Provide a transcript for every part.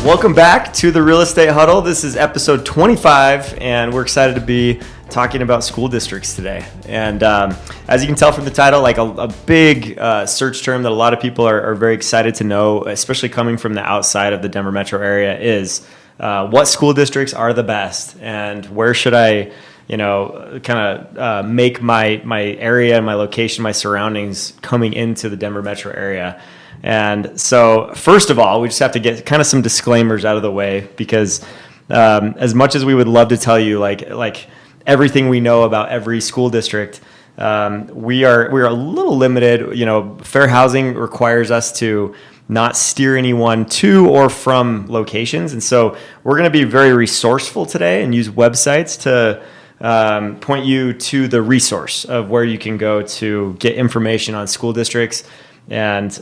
Welcome back to the Real Estate Huddle. This is episode 25, and we're excited to be talking about school districts today. And as you can tell from the title, like a big search term that a lot of people are very excited to know, especially coming from the outside of the Denver metro area, is what school districts are the best, and where should I, make my area, my location, my surroundings coming into the Denver metro area. And so, first of all, we just have to get kind of some disclaimers out of the way, because as much as we would love to tell you like everything we know about every school district, we are a little limited. Fair housing requires us to not steer anyone to or from locations, and so we're going to be very resourceful today and use websites to point you to the resource of where you can go to get information on school districts. And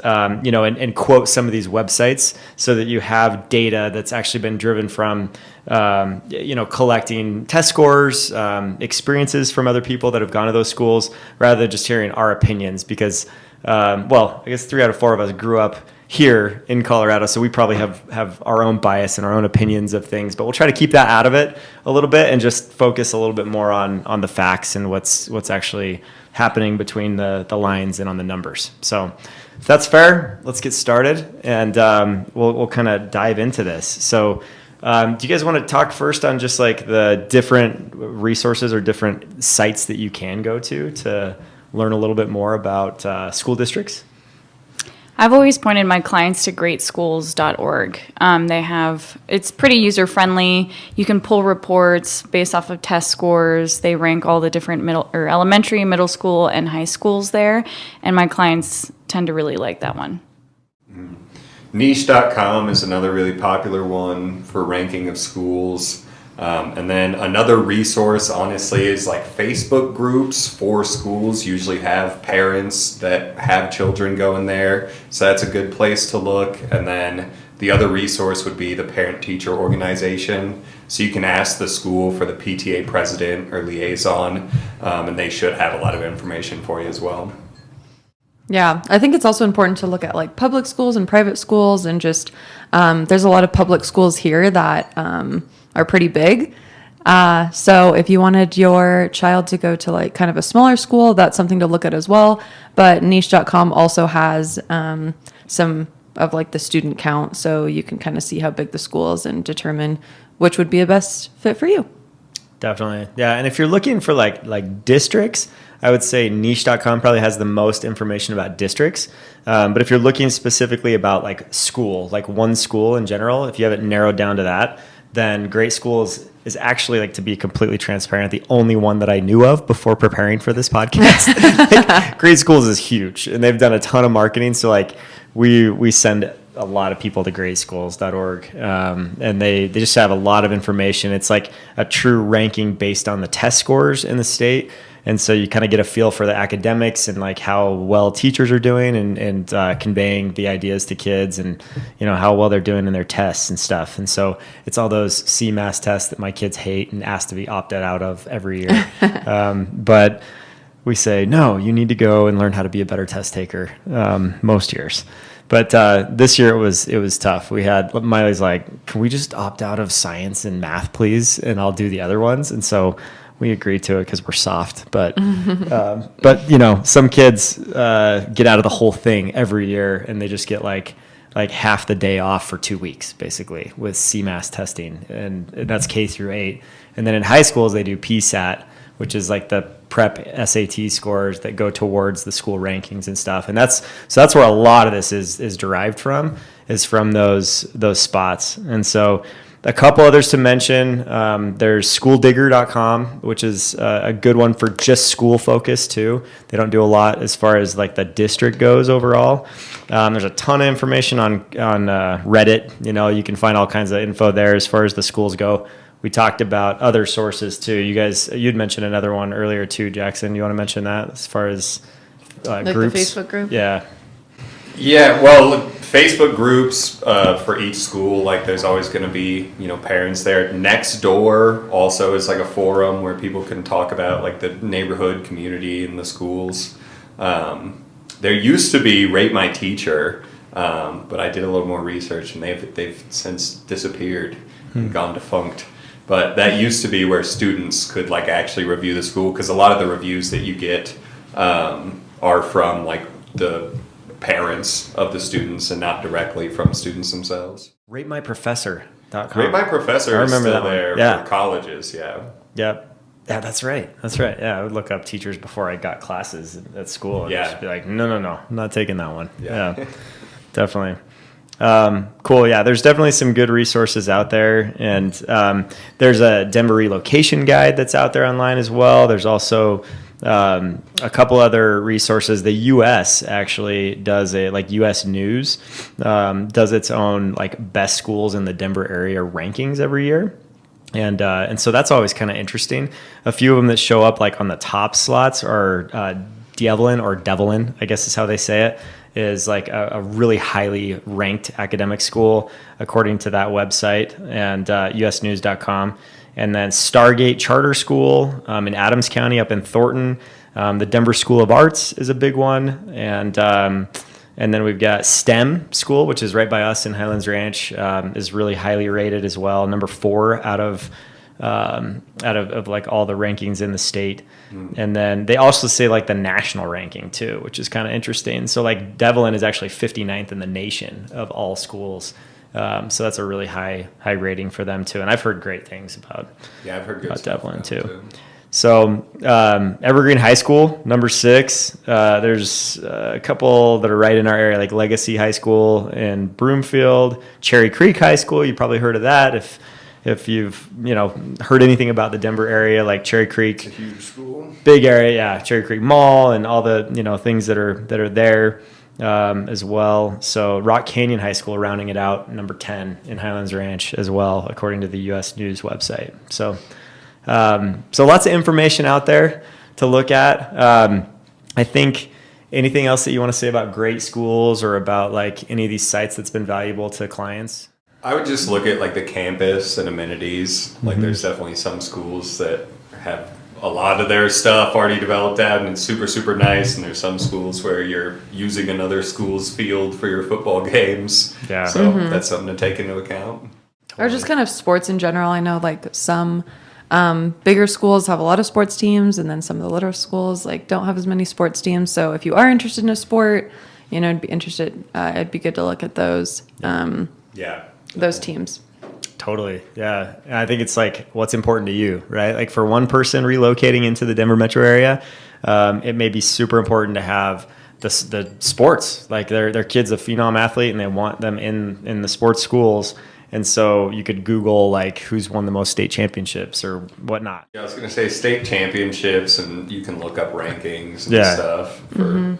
quote some of these websites so that you have data that's actually been driven from, collecting test scores, experiences from other people that have gone to those schools, rather than just hearing our opinions. Because, I guess 3 out of 4 of us grew up here in Colorado, so we probably have our own bias and our own opinions of things. But we'll try to keep that out of it a little bit and just focus a little bit more on the facts and what's actually happening between the lines and on the numbers. So if that's fair, let's get started, and we'll kind of dive into this. So do you guys want to talk first on just like the different resources or different sites that you can go to learn a little bit more about school districts? I've always pointed my clients to GreatSchools.org. It's pretty user-friendly. You can pull reports based off of test scores. They rank all the different elementary, middle school, and high schools there, and my clients tend to really like that one. Niche.com is another really popular one for ranking of schools. And then another resource, honestly, is like Facebook groups for schools usually have parents that have children going there. So that's a good place to look. And then the other resource would be the parent-teacher organization. So you can ask the school for the PTA president or liaison, and they should have a lot of information for you as well. Yeah, I think it's also important to look at like public schools and private schools, and just there's a lot of public schools here that are pretty big. So if you wanted your child to go to like kind of a smaller school, that's something to look at as well. But niche.com also has some of like the student count, so you can kind of see how big the school is and determine which would be a best fit for you. Definitely. Yeah. And if you're looking for like districts, I would say niche.com probably has the most information about districts. But if you're looking specifically about like school, like one school in general, if you have it narrowed down to that, then GreatSchools is actually, like, to be completely transparent, the only one that I knew of before preparing for this podcast. GreatSchools is huge, and they've done a ton of marketing. So like we send a lot of people to GreatSchools.org, and they just have a lot of information. It's like a true ranking based on the test scores in the state. And so you kind of get a feel for the academics and like how well teachers are doing and conveying the ideas to kids, and how well they're doing in their tests and stuff. And so it's all those CMAS tests that my kids hate and ask to be opted out of every year. But we say, no, you need to go and learn how to be a better test taker most years. But this year it was tough. We had Miley's like, can we just opt out of science and math, please? And I'll do the other ones. And so we agreed to it because we're soft, but some kids get out of the whole thing every year, and they just get like half the day off for 2 weeks, basically, with CMAS testing, and that's K through 8. And then in high schools they do PSAT, which is like the prep SAT scores that go towards the school rankings and stuff. And that's where a lot of this is derived from, is from those spots. And so a couple others to mention, there's schooldigger.com, which is a good one for just school focus too. They don't do a lot as far as like the district goes overall. There's a ton of information on Reddit. You can find all kinds of info there as far as the schools go. We talked about other sources too. You'd mentioned another one earlier too, Jackson. You want to mention that as far as like groups? The Facebook group? Yeah. Yeah, well, Facebook groups for each school, like there's always going to be, parents there. Nextdoor also is like a forum where people can talk about like the neighborhood community and the schools. There used to be Rate My Teacher, But I did a little more research, and they've since disappeared and gone defunct. But that used to be where students could like actually review the school, because a lot of the reviews that you get are from like the parents of the students and not directly from students themselves. RateMyProfessor.com. Rate My Professor I is remember still that one. there Yeah. for colleges, yeah. Yep. Yeah, that's right. That's right. Yeah, I would look up teachers before I got classes at school and Yeah. just be like, no, I'm not taking that one. Yeah. Yeah, definitely. Cool. Yeah, there's definitely some good resources out there. And there's a Denver relocation guide that's out there online as well. There's also a couple other resources. The U.S. actually does U.S. News does its own like best schools in the Denver area rankings every year. And so that's always kind of interesting. A few of them that show up like on the top slots are Devlin, I guess is how they say it, is like a really highly ranked academic school according to that website, and usnews.com. And then Stargate Charter School in Adams County up in Thornton. The Denver School of Arts is a big one. And then we've got STEM School, which is right by us in Highlands Ranch, is really highly rated as well. Number 4 out of like all the rankings in the state. And then they also say like the national ranking too, which is kind of interesting. So like Devlin is actually 59th in the nation of all schools. So that's a really high rating for them too. And I've heard great things about I've heard good about stuff Devlin about too. it too. So Evergreen High School, number 6. There's a couple that are right in our area, like Legacy High School in Broomfield, Cherry Creek High School. You probably heard of that if you've heard anything about the Denver area, like Cherry Creek. It's a huge school. Big area, yeah. Cherry Creek Mall and all the things that are there as well. So Rock Canyon High School, rounding it out, number 10 in Highlands Ranch as well, according to the U.S. News website. So lots of information out there to look at. I think anything else that you want to say about great schools or about like any of these sites that's been valuable to clients? I would just look at like the campus and amenities. Like there's definitely some schools that have a lot of their stuff already developed out and it's super, super nice. And there's some schools where you're using another school's field for your football games. Yeah. So that's something to take into account. Or just kind of sports in general. I know like some bigger schools have a lot of sports teams, and then some of the little schools like don't have as many sports teams. So if you are interested in a sport, it'd be good to look at those. Those teams. Totally. Yeah. And I think it's like what's important to you, right? Like for one person relocating into the Denver metro area, it may be super important to have the sports. Like their kid's a phenom athlete and they want them in the sports schools. And so you could Google like who's won the most state championships or whatnot. Yeah, I was going to say state championships, and you can look up rankings and Yeah. stuff for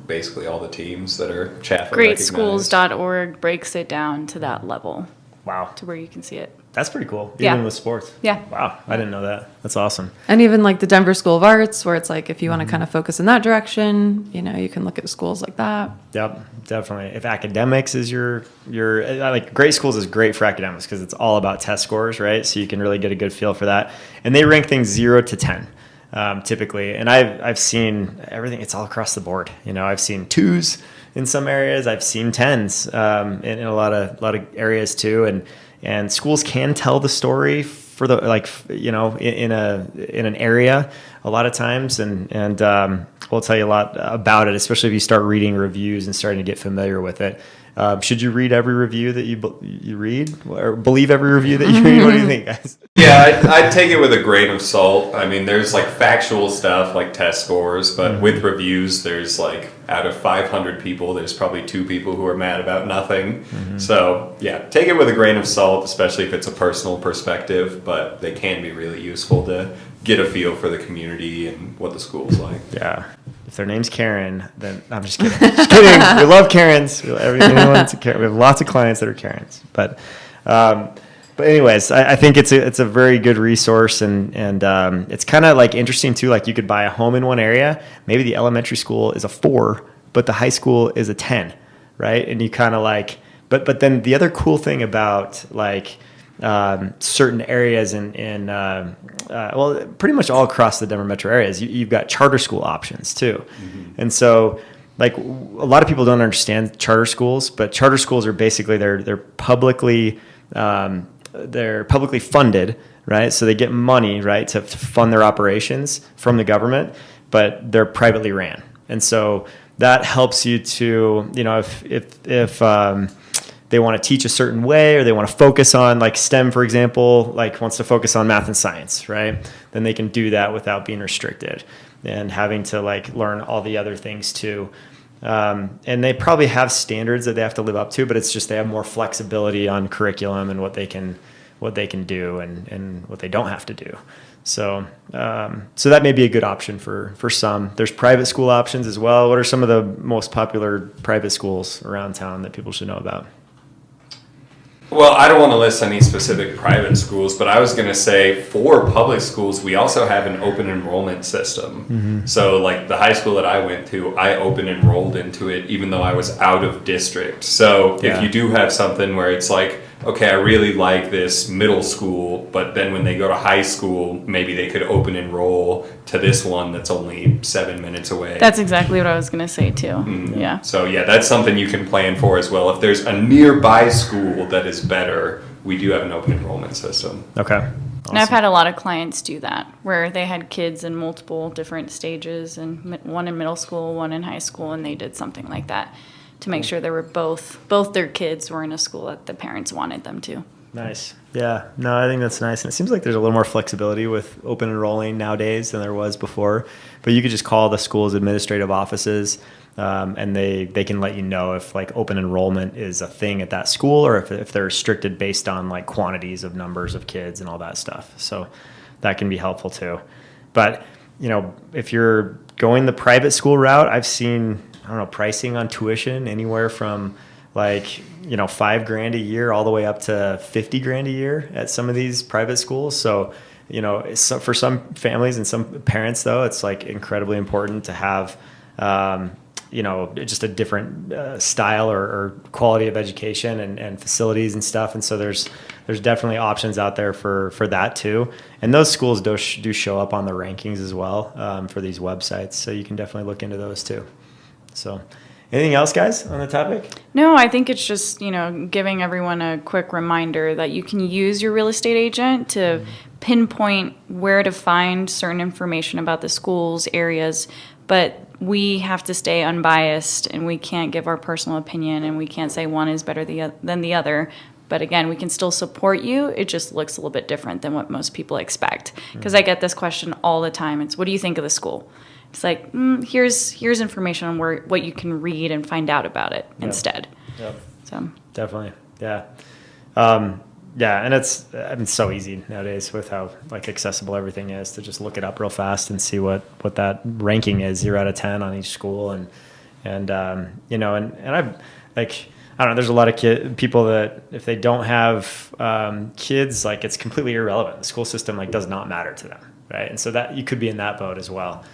basically all the teams that are Chaffin recognized. GreatSchools.org breaks it down to that level, Wow. to where you can see it. That's pretty cool. Yeah. Even with sports. Yeah. Wow. I didn't know that. That's awesome. And even like the Denver School of Arts, where it's like if you want to kind of focus in that direction, you can look at schools like that. Yep, definitely. If academics is your like Great Schools is great for academics because it's all about test scores, right? So you can really get a good feel for that. And they rank things 0 to 10 typically. And I've seen everything. It's all across the board. I've seen 2s in some areas. I've seen 10s in a lot of areas too. And schools can tell the story for the in an area a lot of times, and we'll tell you a lot about it, especially if you start reading reviews and starting to get familiar with it. Should you read every review that you read, or believe every review that you read? What do you think, guys? Yeah, I'd take it with a grain of salt. I mean, there's like factual stuff like test scores, but with reviews, there's like out of 500 people, there's probably 2 people who are mad about nothing. So yeah, take it with a grain of salt, especially if it's a personal perspective, but they can be really useful to get a feel for the community and what the school's like. Yeah. If their name's Karen, then I'm just kidding. Just kidding. We love Karens. Everyone's a Karen. We have lots of clients that are Karens. But anyways, I think it's a very good resource, and it's kind of like interesting too. Like you could buy a home in one area. Maybe the elementary school is a 4, but the high school is a 10, right? And you kind of like, but then the other cool thing about like certain areas pretty much all across the Denver metro areas, you've got charter school options too. And so like a lot of people don't understand charter schools, but charter schools are basically they're publicly funded, right? So they get money, right, to fund their operations from the government, but they're privately ran. And so that helps you to, if they want to teach a certain way, or they want to focus on like STEM, for example, like wants to focus on math and science, right? Then they can do that without being restricted and having to like learn all the other things too. And they probably have standards that they have to live up to, but it's just they have more flexibility on curriculum and what they can do and what they don't have to do. So that may be a good option for some. There's private school options as well. What are some of the most popular private schools around town that people should know about? Well, I don't want to list any specific private schools, but I was going to say for public schools, we also have an open enrollment system. Mm-hmm. So like the high school that I went to, I open enrolled into it even though I was out of district. So if you do have something where it's like, okay, I really like this middle school, but then when they go to high school, maybe they could open enroll to this one that's only 7 minutes away. That's exactly what I was going to say too. Mm-hmm. Yeah. So yeah, that's something you can plan for as well. If there's a nearby school that is better, we do have an open enrollment system. Okay. Awesome. And I've had a lot of clients do that, where they had kids in multiple different stages, and one in middle school, one in high school, and they did something like that to make sure they were both their kids were in a school that the parents wanted them to. Nice. Yeah. No, I think that's nice. And it seems like there's a little more flexibility with open enrolling nowadays than there was before. But you could just call the school's administrative offices, and they can let you know if like open enrollment is a thing at that school, or if they're restricted based on like quantities of numbers of kids and all that stuff. So that can be helpful too. But, if you're going the private school route, I've seen, pricing on tuition anywhere from like, $5,000 a year all the way up to $50,000 a year at some of these private schools. So, for some families and some parents though, it's like incredibly important to have, just a different style or quality of education and facilities and stuff. And so there's definitely options out there for that too. And those schools do show up on the rankings as well for these websites. So you can definitely look into those too. So anything else, guys, on the topic? No, I think it's just, giving everyone a quick reminder that you can use your real estate agent to pinpoint where to find certain information about the schools, areas, but we have to stay unbiased and we can't give our personal opinion and we can't say one is better than the other. But again, we can still support you. It just looks a little bit different than what most people expect. Because I get this question all the time. It's, what do you think of the school? It's like, here's information on what you can read and find out about it instead. Yep. So definitely, yeah, and it's so easy nowadays with how like accessible everything is to just look it up real fast and see what that ranking is 0 out of 10 on each school and I've like. I don't know, there's a lot of people that if they don't have kids, like it's completely irrelevant. The school system like does not matter to them, right? And so that you could be in that boat as well.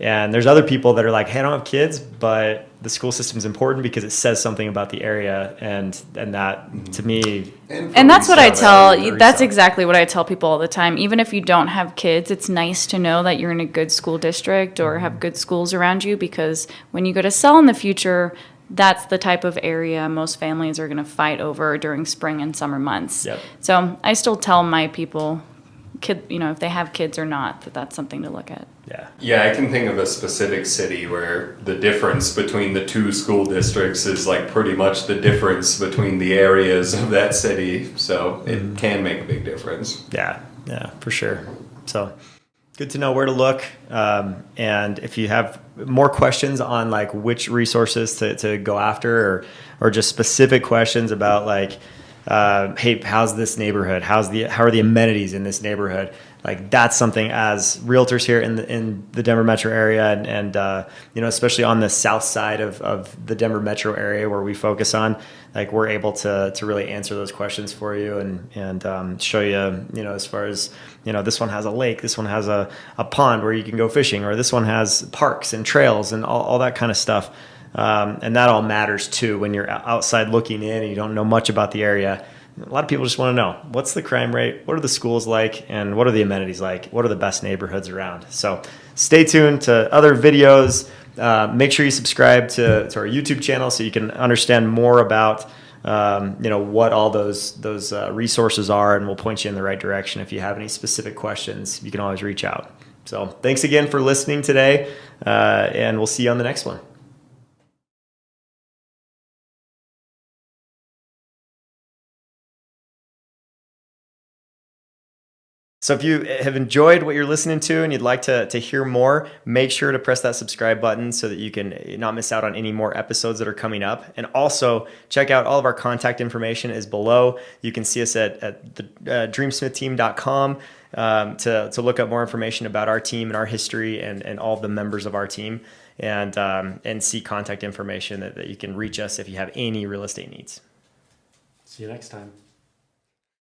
And there's other people that are like, hey, I don't have kids, but the school system is important because it says something about the area, and that to me. And that's what I tell. That's exactly what I tell people all the time. Even if you don't have kids, it's nice to know that you're in a good school district or have good schools around you, because when you go to sell in the future, that's the type of area most families are going to fight over during spring and summer months. Yep. So I still tell my people, if they have kids or not, that's something to look at. Yeah, I can think of a specific city where the difference between the two school districts is like pretty much the difference between the areas of that city. So it can make a big difference. Yeah, for sure. So good to know where to look. And if you have more questions on like which resources to go after, or just specific questions about like, hey, how's this neighborhood? How are the amenities in this neighborhood? Like that's something as realtors here in the Denver metro area and especially on the south side of the Denver metro area where we focus on, like we're able to really answer those questions for you and show you, as far as, this one has a lake, this one has a pond where you can go fishing, or this one has parks and trails and all that kind of stuff. And that all matters too when you're outside looking in and you don't know much about the area. A lot of people just want to know, what's the crime rate? What are the schools like? And what are the amenities like? What are the best neighborhoods around? So stay tuned to other videos Make sure you subscribe to our YouTube channel so you can understand more about what all those resources are, and we'll point you in the right direction. If you have any specific questions, you can always reach out. So thanks again for listening today, and we'll see you on the next one. So if you have enjoyed what you're listening to and you'd like to hear more, make sure to press that subscribe button so that you can not miss out on any more episodes that are coming up. And also check out all of our contact information is below. You can see us at the dreamsmithteam.com to look up more information about our team and our history and all of the members of our team, and see contact information that you can reach us if you have any real estate needs. See you next time.